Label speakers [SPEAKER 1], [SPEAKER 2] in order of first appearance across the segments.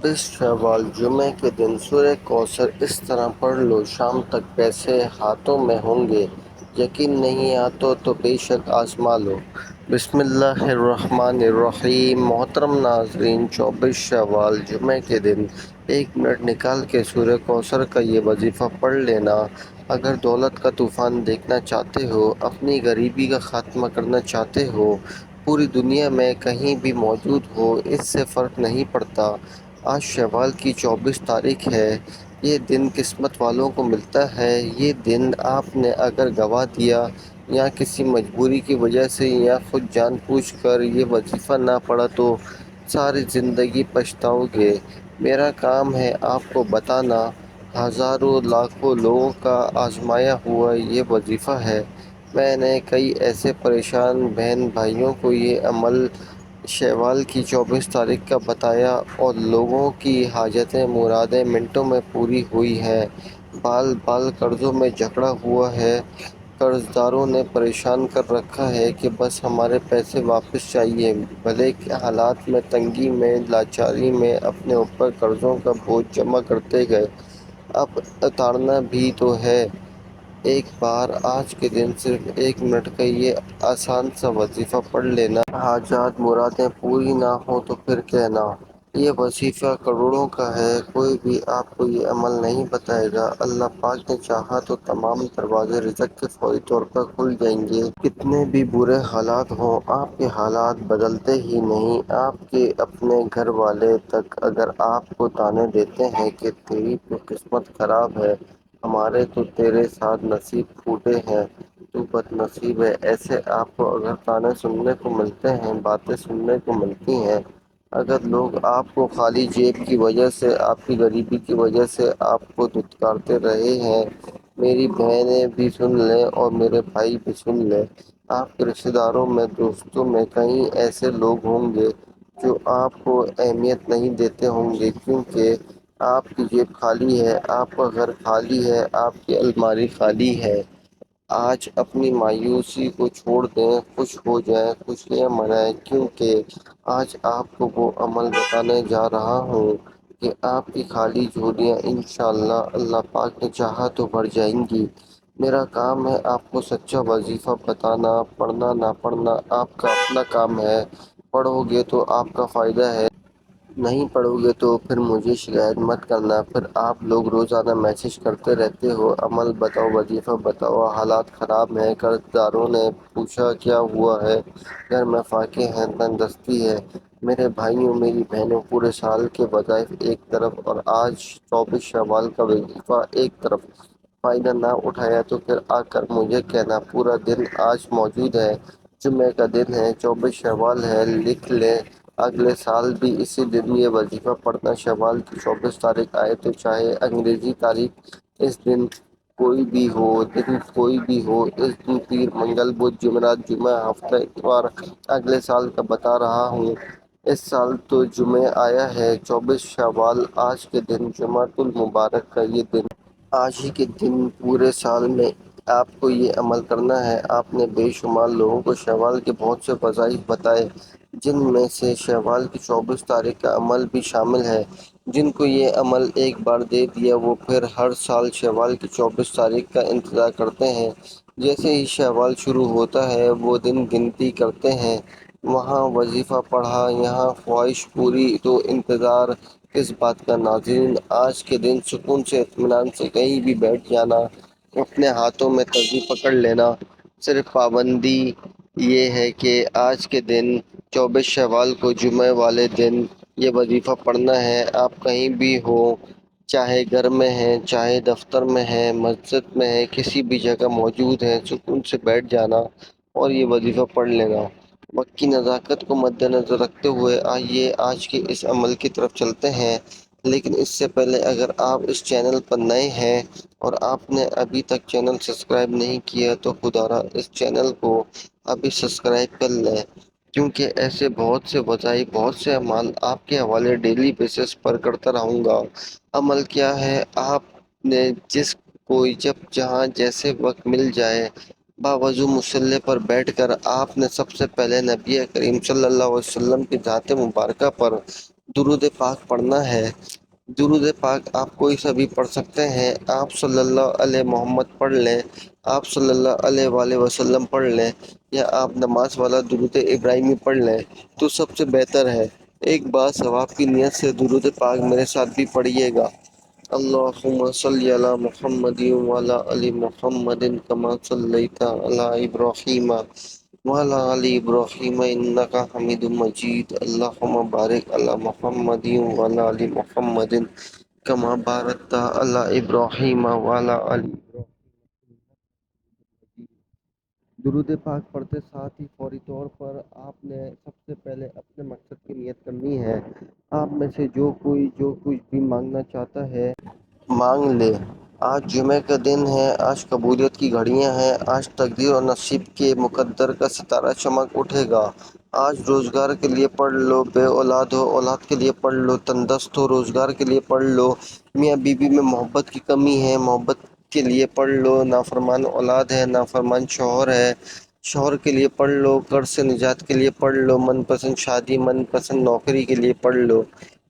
[SPEAKER 1] 24 شوال جمعے کے دن سورہ کوثر اس طرح پڑھ لو، شام تک پیسے ہاتھوں میں ہوں گے، یقین نہیں آتا تو بے شک آزما لو۔ بسم اللہ الرحمن الرحیم۔ محترم ناظرین، 24 شوال جمعے کے دن 1 منٹ نکال کے سورہ کوثر کا یہ وظیفہ پڑھ لینا۔ اگر دولت کا طوفان دیکھنا چاہتے ہو، اپنی غریبی کا خاتمہ کرنا چاہتے ہو، پوری دنیا میں کہیں بھی موجود ہو، اس سے فرق نہیں پڑتا۔ آج شوال کی 24 تاریخ ہے۔ یہ دن قسمت والوں کو ملتا ہے۔ یہ دن آپ نے اگر گنوا دیا یا کسی مجبوری کی وجہ سے یا خود جان بوجھ کر یہ وظیفہ نہ پڑھا تو ساری زندگی پچھتاؤ گے۔ میرا کام ہے آپ کو بتانا، ہزاروں لاکھوں لوگوں کا آزمایا ہوا یہ وظیفہ ہے۔ میں نے کئی ایسے پریشان بہن بھائیوں کو یہ عمل شوال کی 24 تاریخ کا بتایا اور لوگوں کی حاجتیں مرادیں منٹوں میں پوری ہوئی ہیں۔ بال بال قرضوں میں جکڑا ہوا ہے۔ قرض داروں نے پریشان کر رکھا ہے کہ بس ہمارے پیسے واپس چاہیے۔ بھلے کے حالات میں، تنگی میں، لاچاری میں اپنے اوپر قرضوں کا بوجھ جمع کرتے گئے، اب اتارنا بھی تو ہے۔ ایک بار آج کے دن صرف 1 منٹ کا یہ آسان سا وظیفہ پڑھ لینا۔ حاجات مرادیں پوری نہ ہوں تو پھر کہنا۔ یہ وظیفہ کروڑوں کا ہے، کوئی بھی آپ کو یہ عمل نہیں بتائے گا۔ اللہ پاک نے چاہا تو تمام دروازے رزق کے فوری طور پر کھل جائیں گے۔ کتنے بھی برے حالات ہوں، آپ کے حالات بدلتے ہی نہیں۔ آپ کے اپنے گھر والے تک اگر آپ کو طعنے دیتے ہیں کہ تیری تو قسمت خراب ہے، ہمارے تو تیرے ساتھ نصیب پھوٹے ہیں، تو بد نصیب ہے، ایسے آپ کو اگر طعنے سننے کو ملتے ہیں، باتیں سننے کو ملتی ہیں، اگر لوگ آپ کو خالی جیب کی وجہ سے، آپ کی غریبی کی وجہ سے آپ کو دھتکارتے رہے ہیں، میری بہنیں بھی سن لیں اور میرے بھائی بھی سن لیں، آپ کے رشتہ داروں میں، دوستوں میں کئی ایسے لوگ ہوں گے جو آپ کو اہمیت نہیں دیتے ہوں گے، کیونکہ آپ کی جیب خالی ہے، آپ کا گھر خالی ہے، آپ کی الماری خالی ہے۔ آج اپنی مایوسی کو چھوڑ دیں، خوش ہو جائیں، خوشیاں منائیں، کیونکہ آج آپ کو وہ عمل بتانے جا رہا ہوں کہ آپ کی خالی جھولیاں انشاءاللہ اللہ پاک نے چاہا تو بھر جائیں گی۔ میرا کام ہے آپ کو سچا وظیفہ بتانا، پڑھنا نہ پڑھنا آپ کا اپنا کام ہے۔ پڑھو گے تو آپ کا فائدہ ہے، نہیں پڑھو گے تو پھر مجھے شکایت مت کرنا۔ پھر آپ لوگ روزانہ میسج کرتے رہتے ہو، عمل بتاؤ، وظیفہ بتاؤ، حالات خراب ہیں، قرض داروں نے پوچھا کیا ہوا ہے، گھر میں فاقے ہیں، تنگ دستی ہے۔ میرے بھائیوں، میری بہنوں، پورے سال کے وظائف ایک طرف اور آج 24 شوال کا وظیفہ ایک طرف، فائدہ نہ اٹھایا تو پھر آ کر مجھے کہنا۔ پورا دن آج موجود ہے، جمعے کا دن ہے، 24 شوال ہے، لکھ لیں۔ اگلے سال بھی اسی دن یہ وظیفہ پڑھنا۔ شوال کی 24 تاریخ آئے تو چاہے انگریزی تاریخ اس دن کوئی بھی ہو، دن کوئی بھی ہو، اس دن پیر، منگل، بدھ، جمعرات، جمعہ، ہفتہ، اتوار، اگلے سال کا بتا رہا ہوں۔ اس سال تو جمعہ آیا ہے 24 شوال، آج کے دن جمعۃ المبارک کا یہ دن۔ آج ہی کے دن پورے سال میں آپ کو یہ عمل کرنا ہے۔ آپ نے بے شمار لوگوں کو شوال کے بہت سے وظائف بتائے، جن میں سے شوال کی 24 تاریخ کا عمل بھی شامل ہے۔ جن کو یہ عمل ایک بار دے دیا وہ پھر ہر سال شوال کی 24 تاریخ کا انتظار کرتے ہیں۔ جیسے ہی شوال شروع ہوتا ہے وہ دن گنتی کرتے ہیں، وہاں وظیفہ پڑھا، یہاں خواہش پوری، تو انتظار کس بات کا ناظرین؟ آج کے دن سکون سے، اطمینان سے کہیں بھی بیٹھ جانا، اپنے ہاتھوں میں تسبیح پکڑ لینا۔ صرف پابندی یہ ہے کہ آج کے دن 24 شوال کو جمعے والے دن یہ وظیفہ پڑھنا ہے۔ آپ کہیں بھی ہو، چاہے گھر میں ہیں، چاہے دفتر میں ہیں، مسجد میں ہیں، کسی بھی جگہ موجود ہیں، سکون سے بیٹھ جانا اور یہ وظیفہ پڑھ لینا۔ وقت کی نزاکت کو مد نظر رکھتے ہوئے آئیے آج کے اس عمل کی طرف چلتے ہیں۔ لیکن اس سے پہلے اگر آپ اس چینل پر نئے ہیں اور آپ نے ابھی تک چینل سبسکرائب نہیں کیا تو خدا را اس چینل کو ابھی سبسکرائب کر لیں، کیونکہ ایسے بہت سے وظائف، بہت سے اعمال آپ کے حوالے ڈیلی بیسس پر کرتا رہوں گا۔ عمل کیا ہے؟ آپ نے جس کوئی جب جہاں جیسے وقت مل جائے، باوضو مصلی پر بیٹھ کر آپ نے سب سے پہلے نبی کریم صلی اللہ علیہ وسلم کی ذات مبارکہ پر درود پاک پڑھنا ہے۔ درود پاک آپ کوئی سا بھی پڑھ سکتے ہیں۔ آپ صلی اللہ علیہ محمد پڑھ لیں، آپ صلی اللہ علیہ وآلہ وسلم پڑھ لیں، یا آپ نماز والا درود ابراہیمی پڑھ لیں تو سب سے بہتر ہے۔ ایک بار ثواب کی نیت سے درود پاک میرے ساتھ بھی پڑھیے گا۔ اللہم صلی علی محمد وعلی آل محمد کما صلیت علی ابراہیم وعلی آل ابراہیم انک حمید مجید۔ اللہم بارک علی محمد وعلی آل محمد کما بارکت علی ابراہیم وعلی آل ابراہیم۔ درود پاک پڑھتے ساتھ ہی فوری طور پر آپ نے سب سے پہلے اپنے مقصد کی نیت کرنی ہے۔ آپ میں سے جو کچھ بھی مانگنا چاہتا ہے مانگ لے۔ آج جمعہ کا دن ہے، آج قبولیت کی گھڑیاں ہیں، آج تقدیر اور نصیب کے مقدر کا ستارہ چمک اٹھے گا۔ آج روزگار کے لیے پڑھ لو، بے اولاد ہو اولاد کے لیے پڑھ لو، تندرست ہو روزگار کے لیے پڑھ لو، میاں بیوی میں محبت کی کمی ہے محبت کے لیے پڑھ لو، نافرمان اولاد ہے نافرمان شوہر ہے شوہر کے لیے پڑھ لو، قرض سے نجات کے لیے پڑھ لو، من پسند شادی من پسند نوکری کے لیے پڑھ لو۔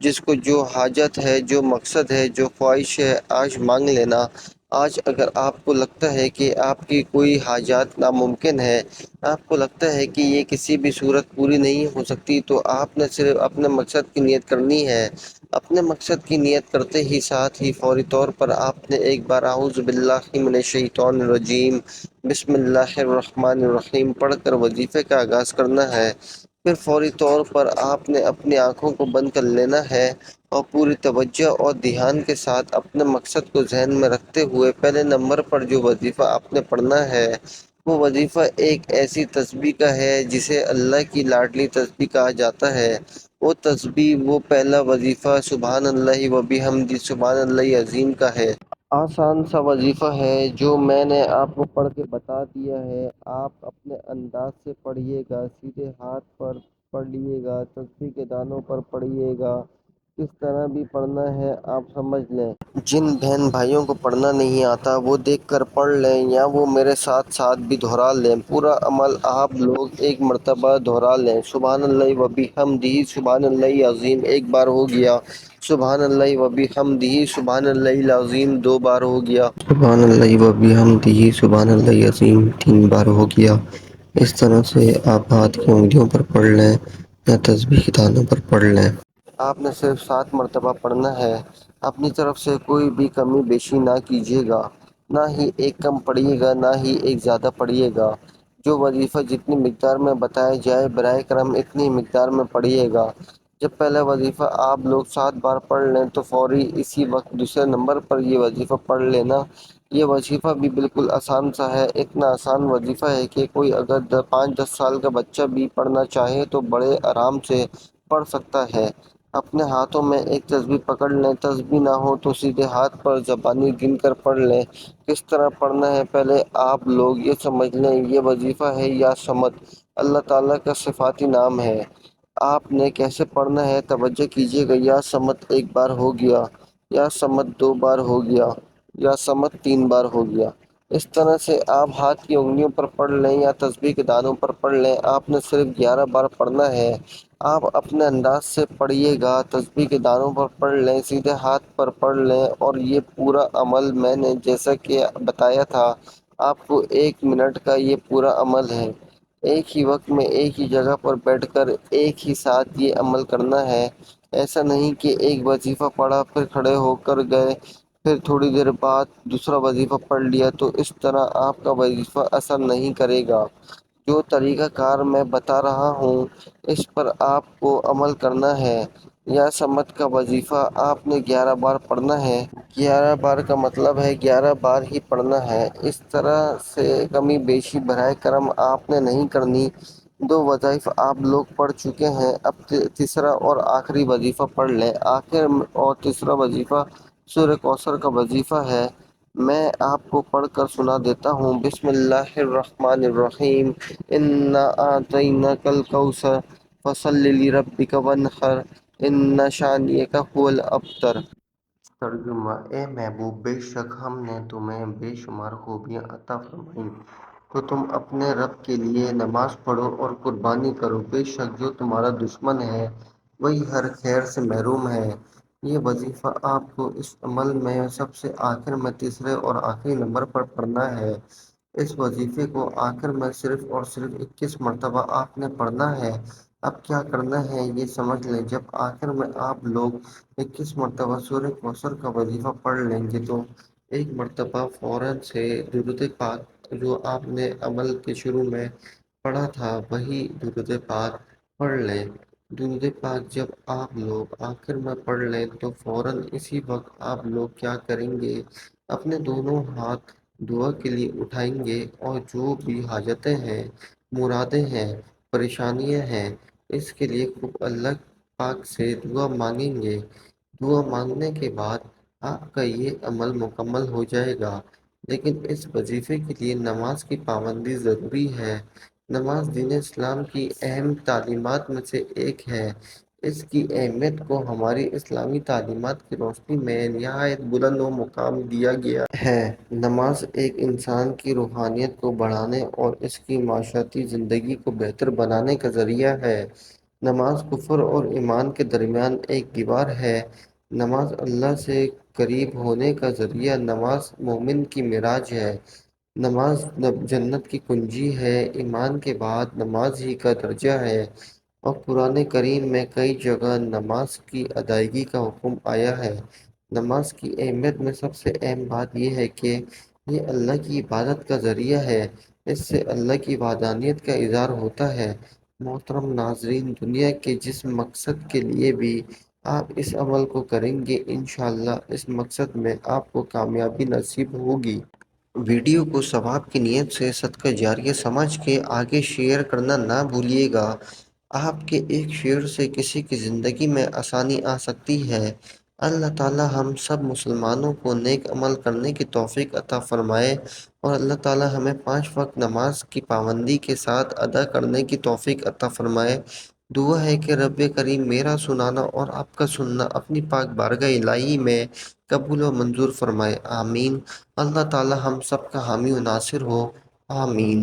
[SPEAKER 1] جس کو جو حاجت ہے، جو مقصد ہے، جو خواہش ہے، آج مانگ لینا۔ آج اگر آپ کو لگتا ہے کہ آپ کی کوئی حاجات ناممکن ہے، آپ کو لگتا ہے کہ یہ کسی بھی صورت پوری نہیں ہو سکتی، تو آپ نے صرف اپنے مقصد کی نیت کرنی ہے۔ اپنے مقصد کی نیت کرتے ہی ساتھ ہی فوری طور پر آپ نے ایک بار اعوذ باللہ من الشیطان الرجیم بسم اللہ الرحمن الرحیم پڑھ کر وظیفے کا آغاز کرنا ہے۔ پھر فوری طور پر آپ نے اپنی آنکھوں کو بند کر لینا ہے اور پوری توجہ اور دھیان کے ساتھ اپنے مقصد کو ذہن میں رکھتے ہوئے پہلے نمبر پر جو وظیفہ آپ نے پڑھنا ہے وہ وظیفہ ایک ایسی تسبیح کا ہے جسے اللہ کی لاڈلی تسبیح کہا جاتا ہے۔ وہ تسبیح، وہ پہلا وظیفہ سبحان اللہ و بحمدہ سبحان اللہ عظیم کا ہے۔ آسان سا وظیفہ ہے جو میں نے آپ کو پڑھ کے بتا دیا ہے۔ آپ اپنے انداز سے پڑھیے گا، سیدھے ہاتھ پر پڑھیے گا، تسبیح کے دانوں پر پڑھیے گا، کس طرح بھی پڑھنا ہے آپ سمجھ لیں۔ جن بہن بھائیوں کو پڑھنا نہیں آتا وہ دیکھ کر پڑھ لیں یا وہ میرے ساتھ ساتھ بھی دہرا لیں۔ پورا عمل آپ لوگ ایک مرتبہ دہرا لیں۔ سبحان اللہ و بحمدہ سبحان اللہ عظیم ایک بار ہو گیا، سبحان اللہ و بحمدہ سبحان اللہ العظیم دو بار ہو گیا، سبحان اللہ و بحمدہ سبحان اللہ عظیم تین بار ہو گیا۔ اس طرح سے آپ ہاتھ کی انگلیوں پر پڑھ لیں یا تسبیح کے دانوں پر پڑھ لیں۔ آپ نے صرف 7 مرتبہ پڑھنا ہے۔ اپنی طرف سے کوئی بھی کمی بیشی نہ کیجیے گا، نہ ہی ایک کم پڑھیے گا نہ ہی ایک زیادہ پڑھیے گا۔ جو وظیفہ جتنی مقدار میں بتایا جائے براہ کرم اتنی مقدار میں پڑھیے گا۔ جب پہلا وظیفہ آپ لوگ 7 بار پڑھ لیں تو فوری اسی وقت دوسرے نمبر پر یہ وظیفہ پڑھ لینا۔ یہ وظیفہ بھی بالکل آسان سا ہے، اتنا آسان وظیفہ ہے کہ کوئی اگر 5-10 سال کا بچہ بھی پڑھنا چاہے تو بڑے آرام سے پڑھ سکتا ہے۔ اپنے ہاتھوں میں ایک تسبیح پکڑ لیں، تسبیح نہ ہو تو سیدھے ہاتھ پر زبانی گن کر پڑھ لیں۔ کس طرح پڑھنا ہے پہلے آپ لوگ یہ سمجھ لیں۔ یہ وظیفہ ہے یا صمد، اللہ تعالیٰ کا صفاتی نام ہے۔ آپ نے کیسے پڑھنا ہے توجہ کیجیے گا۔ یا صمد ایک بار ہو گیا، یا صمد 2 بار ہو گیا، یا صمد 3 بار ہو گیا۔ اس طرح سے آپ ہاتھ کی انگلیوں پر پڑھ لیں یا تسبیح کے دانوں پر پڑھ لیں۔ آپ نے صرف 11 بار پڑھنا ہے۔ آپ اپنے انداز سے پڑھیے گا، تسبیح کے دانوں پر پڑھ لیں، سیدھے ہاتھ پر پڑھ لیں، اور یہ پورا عمل میں نے جیسا کہ بتایا تھا آپ کو 1 منٹ کا یہ پورا عمل ہے۔ ایک ہی وقت میں ایک ہی جگہ پر بیٹھ کر ایک ہی ساتھ یہ عمل کرنا ہے۔ ایسا نہیں کہ ایک وظیفہ پڑھا پھر کھڑے ہو کر گئے، پھر تھوڑی دیر بعد دوسرا وظیفہ پڑھ لیا، تو اس طرح آپ کا وظیفہ اثر نہیں کرے گا۔ جو طریقہ کار میں بتا رہا ہوں اس پر آپ کو عمل کرنا ہے۔ یا صمد کا وظیفہ آپ نے 11 بار پڑھنا ہے۔ 11 بار کا مطلب ہے 11 بار ہی پڑھنا ہے۔ اس طرح سے کمی بیشی براہ کرم آپ نے نہیں کرنی۔ 2 وظائف آپ لوگ پڑھ چکے ہیں، اب تیسرا اور آخری وظیفہ پڑھ لیں۔ آخر اور تیسرا وظیفہ سورہ کوثر کا وظیفہ ہے۔ میں آپ کو پڑھ کر سنا دیتا ہوں۔ بسم اللہ الرحمن الرحیم انا اعطیناک الکوثر فصل لربک وانحر ان شانئک هو الابتر۔ ترجمہ: اے محبوب، بے شک ہم نے تمہیں بے شمار خوبیاں عطا فرمائیں تو تم اپنے رب کے لیے نماز پڑھو اور قربانی کرو۔ بے شک جو تمہارا دشمن ہے وہی ہر خیر سے محروم ہے۔ یہ وظیفہ آپ کو اس عمل میں سب سے آخر میں تیسرے اور آخری نمبر پر پڑھنا ہے۔ اس وظیفے کو آخر میں صرف اور صرف 21 مرتبہ آپ نے پڑھنا ہے۔ اب کیا کرنا ہے یہ سمجھ لیں۔ جب آخر میں آپ لوگ 21 مرتبہ سورہ کوثر کا وظیفہ پڑھ لیں گے تو ایک مرتبہ فوراً سے درود پاک جو آپ نے عمل کے شروع میں پڑھا تھا وہی درود پاک پڑھ لیں۔ درود پاک جب آپ لوگ آخر میں پڑھ لیں تو فوراً اسی وقت آپ لوگ کیا کریں گے، اپنے دونوں ہاتھ دعا کے لیے اٹھائیں گے اور جو بھی حاجتیں ہیں، مرادیں ہیں، پریشانیاں ہیں، اس کے لیے خوب اللہ پاک سے دعا مانگیں گے۔ دعا مانگنے کے بعد آپ کا یہ عمل مکمل ہو جائے گا۔ لیکن اس وظیفے کے لیے نماز کی پابندی ضروری ہے۔ نماز دین اسلام کی اہم تعلیمات میں سے ایک ہے۔ اس کی اہمیت کو ہماری اسلامی تعلیمات کی روشنی میں نہایت بلند و مقام دیا گیا ہے۔ نماز ایک انسان کی روحانیت کو بڑھانے اور اس کی معاشرتی زندگی کو بہتر بنانے کا ذریعہ ہے۔ نماز کفر اور ایمان کے درمیان ایک دیوار ہے۔ نماز اللہ سے قریب ہونے کا ذریعہ۔ نماز مومن کی معراج ہے۔ نماز جنت کی کنجی ہے۔ ایمان کے بعد نماز ہی کا درجہ ہے اور قرآن کریم میں کئی جگہ نماز کی ادائیگی کا حکم آیا ہے۔ نماز کی اہمیت میں سب سے اہم بات یہ ہے کہ یہ اللہ کی عبادت کا ذریعہ ہے۔ اس سے اللہ کی وحدانیت کا اظہار ہوتا ہے۔ محترم ناظرین، دنیا کے جس مقصد کے لیے بھی آپ اس عمل کو کریں گے انشاءاللہ اس مقصد میں آپ کو کامیابی نصیب ہوگی۔ ویڈیو کو ثواب کی نیت سے صدقہ جاریہ سمجھ کے آگے شیئر کرنا نہ بھولیے گا۔ آپ کے ایک شیئر سے کسی کی زندگی میں آسانی آ سکتی ہے۔ اللہ تعالی ہم سب مسلمانوں کو نیک عمل کرنے کی توفیق عطا فرمائے اور اللہ تعالی ہمیں 5 وقت نماز کی پابندی کے ساتھ ادا کرنے کی توفیق عطا فرمائے۔ دعا ہے کہ رب کریم میرا سنانا اور آپ کا سننا اپنی پاک بارگاہ الہی میں قبول و منظور فرمائے۔ آمین۔ اللہ تعالی ہم سب کا حامی و ناصر ہو۔ آمین۔